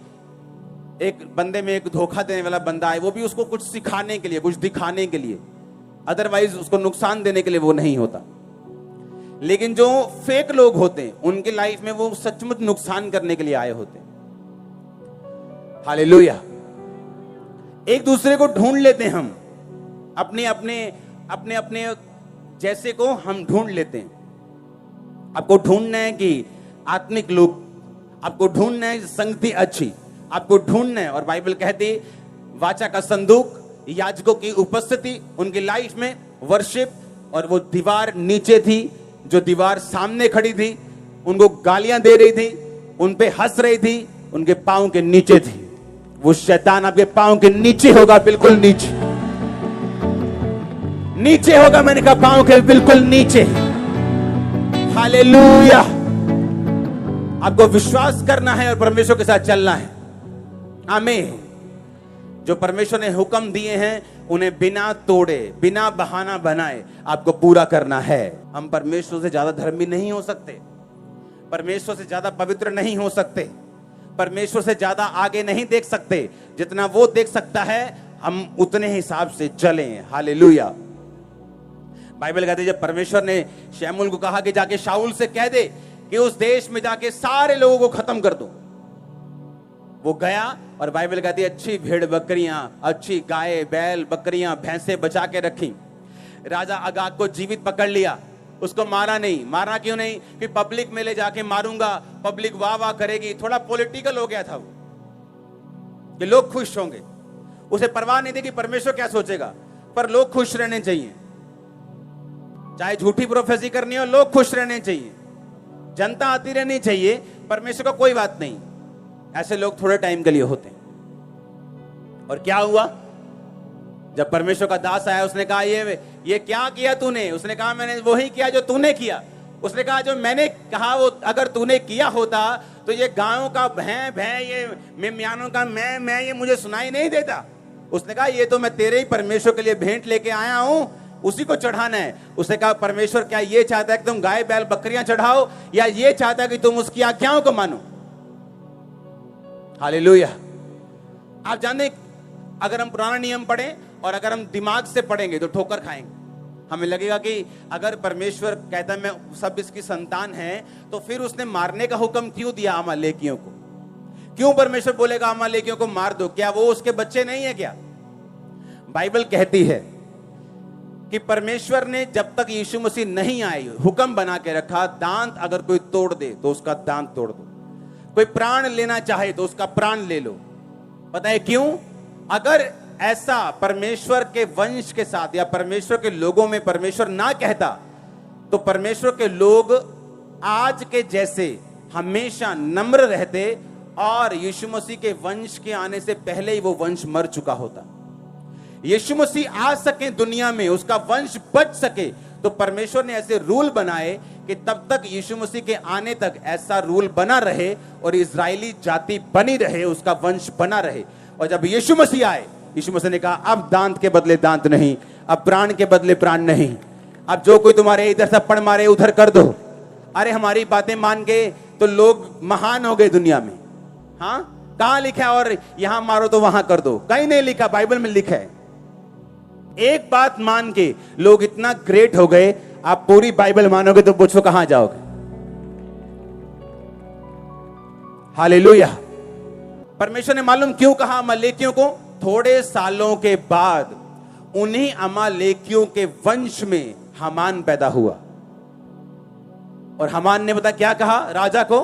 Speaker 1: एक बंदे में एक धोखा देने वाला बंदा है, वो भी उसको कुछ सिखाने के लिए, कुछ दिखाने के लिए, अदरवाइज उसको नुकसान देने के लिए वो नहीं होता। लेकिन जो फेक लोग होते हैं उनकी लाइफ में वो सचमुच नुकसान करने के लिए आए होते हैं। हालेलुया। एक दूसरे को ढूंढ लेते हैं हम, अपने अपने अपने अपने जैसे को हम ढूंढ लेते हैं। आपको ढूंढना है कि आत्मिक लोग, आपको ढूंढना है संगति अच्छी, आपको ढूंढना है। और बाइबल कहती वाचा का संदूक, याजकों की उपस्थिति उनकी लाइफ में, वर्शिप, और वो दीवार नीचे थी, जो दीवार सामने खड़ी थी, उनको गालियां दे रही थी, उन पे हंस रही थी, उनके पांव के नीचे थी। वो शैतान आपके पांव के नीचे होगा, बिल्कुल नीचे नीचे होगा। मैंने कहा पांव के बिल्कुल नीचे। हालेलुया। आपको विश्वास करना है और परमेश्वर के साथ चलना है। आमीन। जो परमेश्वर ने हुक्म दिए हैं उन्हें बिना तोड़े, बिना बहाना बनाए आपको पूरा करना है। हम परमेश्वर से ज्यादा धर्मी नहीं हो सकते, परमेश्वर से ज्यादा पवित्र नहीं हो सकते, परमेश्वर से ज्यादा आगे नहीं देख सकते। जितना वो देख सकता है हम उतने हिसाब से चलें। हालेलुया। बाइबल कहती है जब परमेश्वर ने शमूएल को कहा कि जाके शाऊल से कह दे कि उस देश में जाके सारे लोगों को खत्म कर दो, वो गया। और बाइबल कहती है अच्छी भेड़ बकरियां, अच्छी गाय बैल बकरियां भैंसे बचा के रखी। राजा अगाग को जीवित पकड़ लिया, उसको मारा नहीं। मारा क्यों नहीं? कि पब्लिक में ले जाके मारूंगा, पब्लिक वाह वाह करेगी। थोड़ा पॉलिटिकल हो गया था वो, कि लोग खुश होंगे। उसे परवाह नहीं थी कि परमेश्वर क्या सोचेगा, पर लोग खुश रहने चाहिए। चाहे झूठी प्रोफेसी करनी हो, लोग खुश रहने चाहिए, जनता आती रहनी चाहिए, परमेश्वर का कोई बात नहीं। ऐसे लोग थोड़े टाइम के लिए होते हैं। और क्या हुआ? जब परमेश्वर का दास आया, उसने कहा ये क्या किया तूने? उसने कहा मैंने वही किया जो तूने किया। उसने कहा जो मैंने कहा वो अगर तूने किया होता तो ये गायों का भैं भैं, ये मिमियानों का मैं ये मुझे सुनाई नहीं देता। उसने कहा ये तो मैं तेरे ही परमेश्वर के लिए भेंट लेके आया हूं, उसी को चढ़ाना है। उसने कहा परमेश्वर क्या ये चाहता है कि तुम गाय बैल बकरियां चढ़ाओ, या ये चाहता है कि तुम उसकी आज्ञाओं को मानो? हालेलुया। आप जाने अगर हम पुराना नियम पढ़ें और अगर हम दिमाग से पढ़ेंगे तो ठोकर खाएंगे। हमें लगेगा कि अगर परमेश्वर कहता है मैं सब इसकी संतान है, तो फिर उसने मारने का हुक्म क्यों दिया अमालेकियों को? क्यों परमेश्वर बोलेगा अमालेकियों को मार दो? क्या वो उसके बच्चे नहीं है क्या? बाइबल कहती है कि परमेश्वर ने जब तक यीशु मसीह नहीं आए हुक्म बना के रखा, दांत अगर कोई तोड़ दे तो उसका दांत तोड़ दो, कोई प्राण लेना चाहे तो उसका प्राण ले लो। पता है क्यों? अगर ऐसा परमेश्वर के वंश के साथ या परमेश्वर के लोगों में परमेश्वर ना कहता, तो परमेश्वर के लोग आज के जैसे हमेशा नम्र रहते और यीशु मसीह के वंश के आने से पहले ही वो वंश मर चुका होता। यीशु मसीह आ सके दुनिया में, उसका वंश बच सके, तो परमेश्वर ने ऐसे रूल बनाए कि तब तक यीशु मसीह के आने तक ऐसा रूल बना रहे और इजरायली जाति बनी रहे, उसका वंश बना रहे। और जब यीशु मसीह आए, यीशु मसीह ने कहा अब दांत के बदले दांत नहीं, अब प्राण के बदले प्राण नहीं, अब जो कोई तुम्हारे इधर थप्पड़ मारे उधर कर दो। अरे हमारी बातें मान के तो लोग महान हो गए दुनिया में। हाँ, कहां लिखा है और यहां मारो तो वहां कर दो? कहीं नहीं लिखा, बाइबल में लिखा है। एक बात मान के लोग इतना ग्रेट हो गए, आप पूरी बाइबल मानोगे तो पूछो कहां जाओगे? हालेलुया। परमेश्वर ने मालूम क्यों कहा अमालेकियों को? थोड़े सालों के बाद उन्हीं अमालेकियों के वंश में हामान पैदा हुआ। और हामान ने पता क्या कहा राजा को?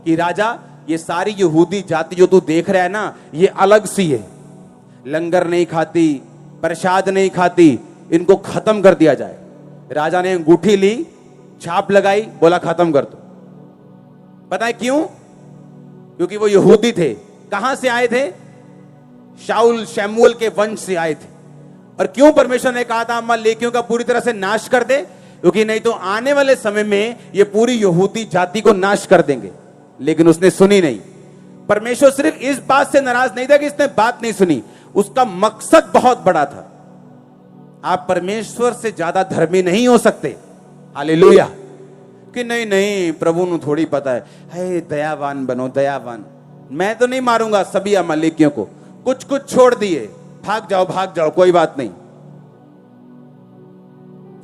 Speaker 1: कि राजा, ये सारी यहूदी जाति जो तू देख रहा है ना, ये अलग सी है, लंगर नहीं खाती, प्रसाद नहीं खाती, इनको खत्म कर दिया जाए। राजा ने अंगूठी ली, छाप लगाई, बोला खत्म कर दो। पता है क्यों? क्योंकि वो यहूदी थे। कहां से आए थे? शाऊल शमूएल के वंश से आए थे। और क्यों परमेश्वर ने कहा था अमालेकियों का पूरी तरह से नाश कर दे? क्योंकि नहीं तो आने वाले समय में ये पूरी यहूदी जाति को नाश कर देंगे। लेकिन उसने सुनी नहीं। परमेश्वर सिर्फ इस बात से नाराज नहीं था कि इसने बात नहीं सुनी, उसका मकसद बहुत बड़ा था। आप परमेश्वर से ज्यादा धर्मी नहीं हो सकते। हालेलुया। कि नहीं नहीं प्रभु ਨੂੰ थोड़ी पता है, हे दयावान बनो, दयावान। मैं तो नहीं मारूंगा सभी अमालेकियों को, कुछ कुछ छोड़ दिए, भाग जाओ कोई बात नहीं।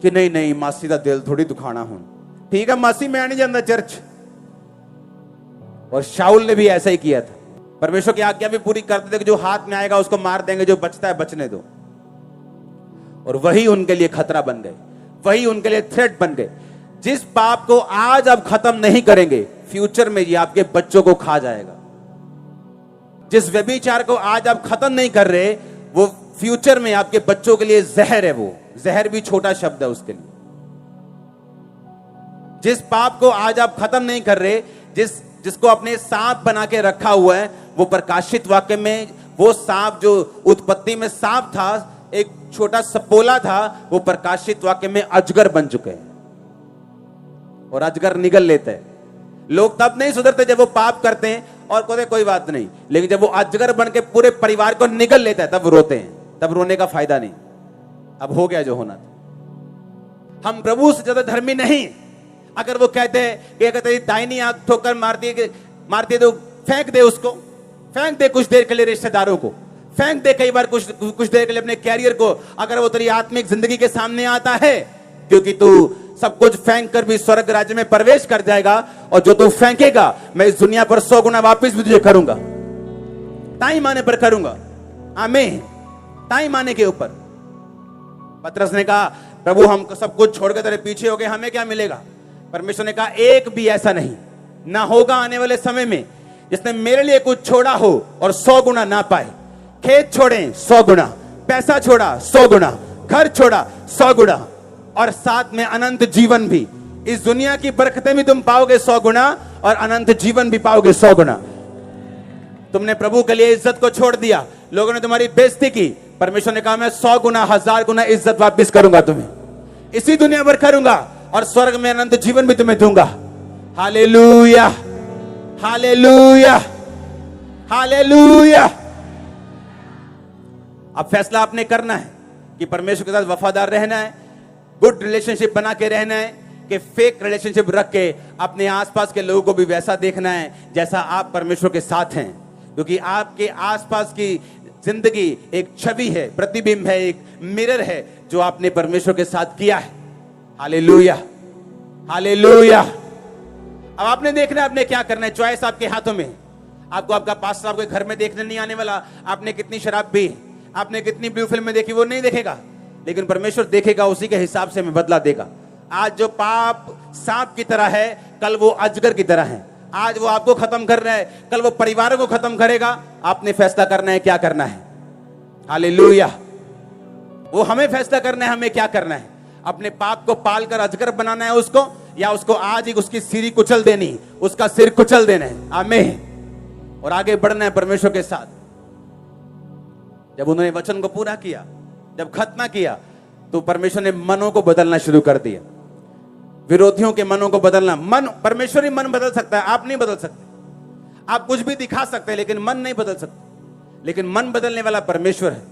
Speaker 1: कि नहीं नहीं मासी का दिल थोड़ी दुखाना हूं, ठीक है मासी मैं नहीं जाता चर्च। और शाऊल ने भी ऐसा ही किया था। परमेश्वर की आज्ञा भी पूरी करते थे कि जो हाथ में आएगा उसको मार देंगे, जो बचता है बचने दो। और वही उनके लिए खतरा बन गए, वही उनके लिए थ्रेट बन गए। जिस पाप को आज आप खत्म नहीं करेंगे, फ्यूचर में ये आपके बच्चों को खा जाएगा। जिस व्यभिचार को आज आप खत्म नहीं कर रहे, वो फ्यूचर में आपके बच्चों के लिए जहर है। वो जहर भी छोटा शब्द है उसके लिए। जिस पाप को आज आप खत्म नहीं कर रहे, जिसको अपने सांप बना के रखा हुआ है, वो प्रकाशित वाक्य में वो सांप जो उत्पत्ति में सांप था, एक छोटा सपोला था, वो प्रकाशित वाक्य में अजगर बन चुके हैं और अजगर निगल लेते हैं। लोग तब नहीं सुधरते जब वो पाप करते हैं और कहते कोई बात नहीं, लेकिन जब वो अजगर बन के पूरे परिवार को निगल लेता है तब रोते हैं। तब रोने का फायदा नहीं, अब हो गया जो होना था। हम प्रभु से ज्यादा धर्मी नहीं। अगर वो कहते हैं कि अगर तेरी दाहिनी आंख ठोकर मारती है तो फेंक दे उसको, फेंक दे कुछ देर के लिए रिश्तेदारों को, फेंक दे कई बार कुछ देर के लिए अपने कैरियर को, अगर वो तेरी आत्मिक जिंदगी के सामने आता है, क्योंकि तू सब कुछ फेंक कर भी स्वर्ग राज्य में प्रवेश कर जाएगा, और जो तू फेंकेगा मैं इस दुनिया पर 100 गुना वापिस भी तुझे करूंगा, ताई माने पर करूंगा। आमीन। ताई माने के ऊपर पतरस ने कहा, प्रभु हम सब कुछ छोड़कर तेरे पीछे हो गए, हमें क्या मिलेगा? परमेश्वर ने कहा, एक भी ऐसा नहीं ना होगा आने वाले समय में जिसने मेरे लिए कुछ छोड़ा हो और 100 गुना ना पाए। खेत छोड़े 100 गुना, पैसा छोड़ा 100 गुना, घर छोड़ा 100 गुना, और साथ में अनंत जीवन भी। इस दुनिया की बरकतें भी तुम पाओगे 100 गुना, और अनंत जीवन भी पाओगे 100 गुना। तुमने प्रभु के लिए इज्जत को छोड़ दिया, लोगों ने तुम्हारी बेइज्जती की, परमेश्वर ने कहा मैं 100 गुना 1000 गुना इज्जत वापस करूंगा तुम्हें, इसी दुनिया पर करूंगा, और स्वर्ग में अनंत जीवन भी तुम्हें दूंगा। Hallelujah, hallelujah, hallelujah. अब फैसला आपने करना है कि परमेश्वर के साथ वफादार रहना है, गुड रिलेशनशिप बना के रहना है, कि फेक रिलेशनशिप रख के अपने आसपास के लोगों को भी वैसा देखना है जैसा आप परमेश्वर के साथ हैं। क्योंकि आपके आसपास की जिंदगी एक छवि है, प्रतिबिंब है, एक मिरर है जो आपने परमेश्वर के साथ किया है। Hallelujah, hallelujah. अब आपने देखना है आपने क्या करना है, चॉइस आपके हाथों में। आपको आपका पास्टर आपके घर में देखने नहीं आने वाला, आपने कितनी शराब पी, आपने कितनी ब्लू फिल्म देखी, वो नहीं देखेगा, लेकिन परमेश्वर देखेगा, उसी के हिसाब से हमें बदला देगा। आज जो पाप सांप की तरह है, कल वो अजगर की तरह है। आज वो आपको खत्म कर रहा है, कल वो परिवारों को खत्म करेगा। आपने फैसला करना है क्या करना है। हालेलुया। वो हमें फैसला करना है हमें क्या करना है। अपने पाप को पालकर अजगर बनाना है उसको, या उसको आज ही उसकी सीरी कुचल देनी, उसका सिर कुचल देना है। आमीन। और आगे बढ़ना है परमेश्वर के साथ। जब उन्होंने वचन को पूरा किया, जब खत्म किया, तो परमेश्वर ने मनों को बदलना शुरू कर दिया, विरोधियों के मनों को बदलना। मन, परमेश्वर ही मन बदल सकता है, आप नहीं बदल सकते। आप कुछ भी दिखा सकते हैं लेकिन मन नहीं बदल सकते, लेकिन मन बदलने वाला परमेश्वर है।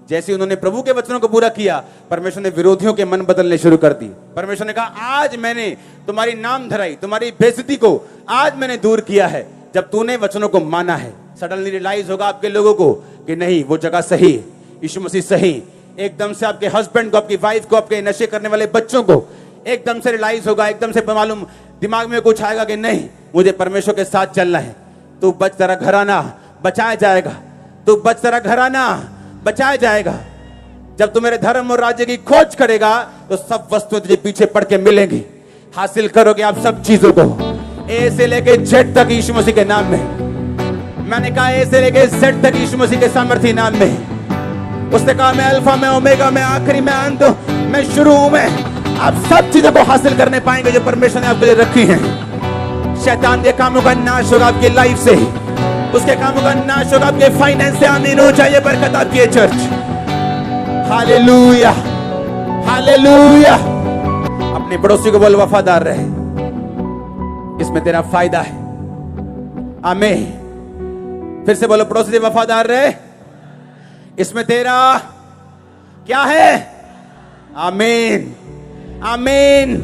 Speaker 1: जैसे उन्होंने प्रभु के वचनों को पूरा किया, परमेश्वर ने विरोधियों के मन बदलने शुरू कर दिए। परमेश्वर ने कहा आज मैंने तुम्हारी नाम धराई, तुम्हारी बेइज्जती को आज मैंने दूर किया है, जब तूने वचनों को माना है। सडनली रियलाइज होगा आपके लोगों को कि नहीं, वो जगह सही, यीशु मसीह सही। एकदम से आपके हस्बैंड को, आपकी वाइफ को, आपके नशे करने वाले बच्चों को एकदम से रियलाइज होगा, एकदम से मालूम दिमाग में कुछ आएगा कि नहीं, मुझे परमेश्वर के साथ चलना है। तू बच, तेरा घराना बचाया जाएगा, तू बच, तेरा घराना बचाया जाएगा। जब तू मेरे धर्म और राज्य की खोज करेगा तो सब वस्तुएं तुझे पीछे पड़ के मिलेंगी। हासिल करोगे आप सब चीजों को, ए से लेके जेड तक यीशु मसीह के नाम में। मैंने कहा ए से लेके जेड तक यीशु मसीह के सामर्थ्य नाम में। उसने कहा मैं अल्फा, मैं ओमेगा, मैं आखिरी, मैं अंत, मैं शुरू हूं। मैं आप सब चीजों को हासिल करने पाएंगे जो परमेश्वर ने आपके लिए रखी हैं। शैतान के कामों का नाश होगा आपकी लाइफ से, उसके कामों का नाश होगा आपके फाइनेंस से। आमीन हो जाए बरकत आपकी चर्च। Hallelujah, hallelujah. अपने पड़ोसी को बोल वफादार रहे, इसमें तेरा फायदा है। आमीन। फिर से बोलो पड़ोसी से वफादार रहे, इसमें तेरा क्या है। आमीन, आमीन।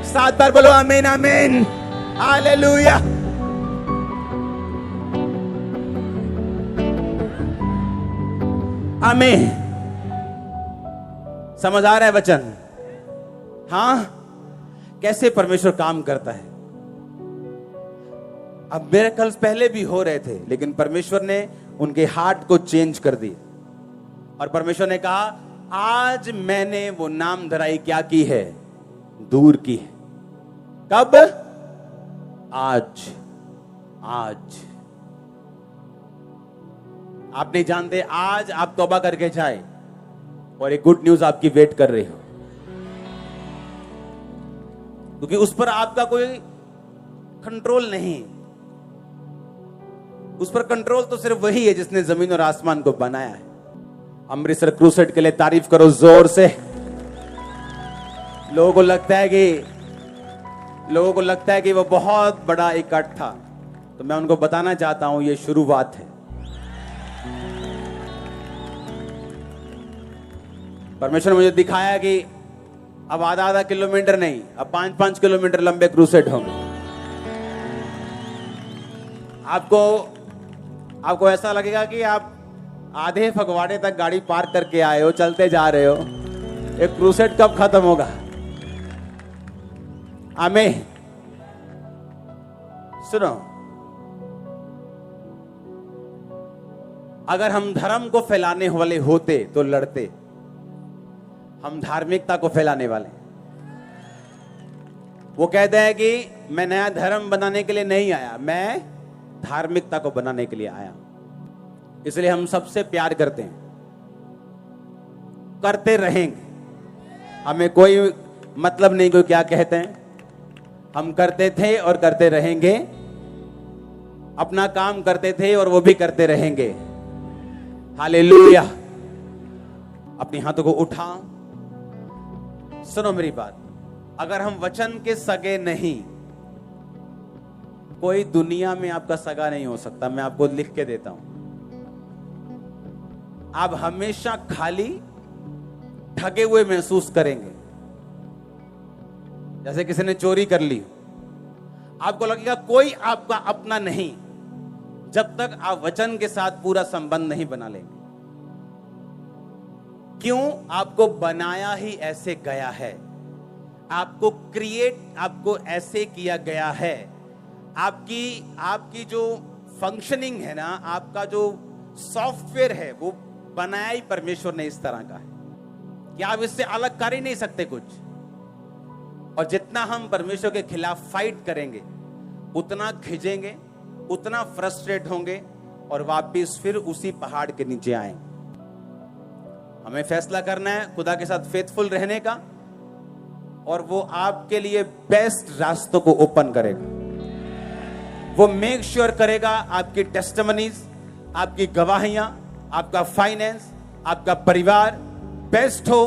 Speaker 1: 7 बार बोलो आमीन, आमीन। हालेलुया। आमीन। समझ आ रहा है वचन? हाँ, कैसे परमेश्वर काम करता है। अब मिरेकल्स पहले भी हो रहे थे, लेकिन परमेश्वर ने उनके हार्ट को चेंज कर दिया। और परमेश्वर ने कहा आज मैंने वो नाम धराई क्या की है? दूर की है। कब? आज। आज आप नहीं जानते, आज आप तौबा करके जाए और एक गुड न्यूज आपकी वेट कर रही हो, क्योंकि उस पर आपका कोई कंट्रोल नहीं। उस पर कंट्रोल तो सिर्फ वही है जिसने जमीन और आसमान को बनाया है। अमृतसर क्रूसेड के लिए तारीफ करो जोर से। लोगों को लगता है कि वो बहुत बड़ा इकट्ठ था, तो मैं उनको बताना चाहता हूं ये शुरुआत है। परमेश्वर ने मुझे दिखाया कि अब आधा किलोमीटर नहीं, अब 5-5 किलोमीटर लंबे क्रूसेड होंगे। आपको ऐसा लगेगा कि आप आधे फगवाड़े तक गाड़ी पार्क करके आए हो, चलते जा रहे हो। एक क्रूसेड कब खत्म होगा? आमीन। सुनो, अगर हम धर्म को फैलाने वाले होते तो लड़ते। हम धार्मिकता को फैलाने वाले। वो कहते हैं कि मैं नया धर्म बनाने के लिए नहीं आया, मैं धार्मिकता को बनाने के लिए आया। इसलिए हम सबसे प्यार करते हैं, करते रहेंगे। हमें कोई मतलब नहीं कोई क्या कहते हैं, हम करते थे और करते रहेंगे। अपना काम करते थे और वो भी करते रहेंगे। हालेलुया। अपने हाथों को उठा। सुनो मेरी बात, अगर हम वचन के सगे नहीं, कोई दुनिया में आपका सगा नहीं हो सकता। मैं आपको लिख के देता हूं। आप हमेशा खाली, ठगे हुए महसूस करेंगे। जैसे किसी ने चोरी कर ली, आपको लगेगा कोई आपका अपना नहीं, जब तक आप वचन के साथ पूरा संबंध नहीं बना लेंगे। क्यों? आपको बनाया ही ऐसे गया है। आपको ऐसे किया गया है। आपकी जो फंक्शनिंग है ना, आपका जो सॉफ्टवेयर है, वो बनाया ही परमेश्वर ने इस तरह का है कि आप इससे अलग कर ही नहीं सकते कुछ। और जितना हम परमेश्वर के खिलाफ फाइट करेंगे, उतना खिंचेंगे, उतना फ्रस्ट्रेट होंगे और वापिस फिर उसी पहाड़ के नीचे आएंगे। हमें फैसला करना है खुदा के साथ फेथफुल रहने का, और वो आपके लिए बेस्ट रास्तों को ओपन करेगा। वो मेक श्योर करेगा आपकी टेस्टिमनीज, आपकी गवाहियां, आपका फाइनेंस, आपका परिवार बेस्ट हो।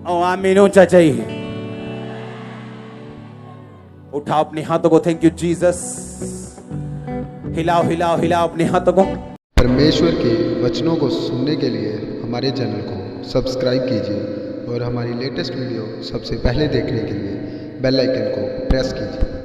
Speaker 1: और आमीन ऊंचा चाहिए। उठाओ अपने हाथों को। Thank you Jesus. हिलाओ हिलाओ हिलाओ अपने हाथों को।
Speaker 2: परमेश्वर के वचनों को सुनने के लिए हमारे चैनल को सब्सक्राइब कीजिए और हमारी लेटेस्ट वीडियो सबसे पहले देखने के लिए बेल आइकन को प्रेस कीजिए।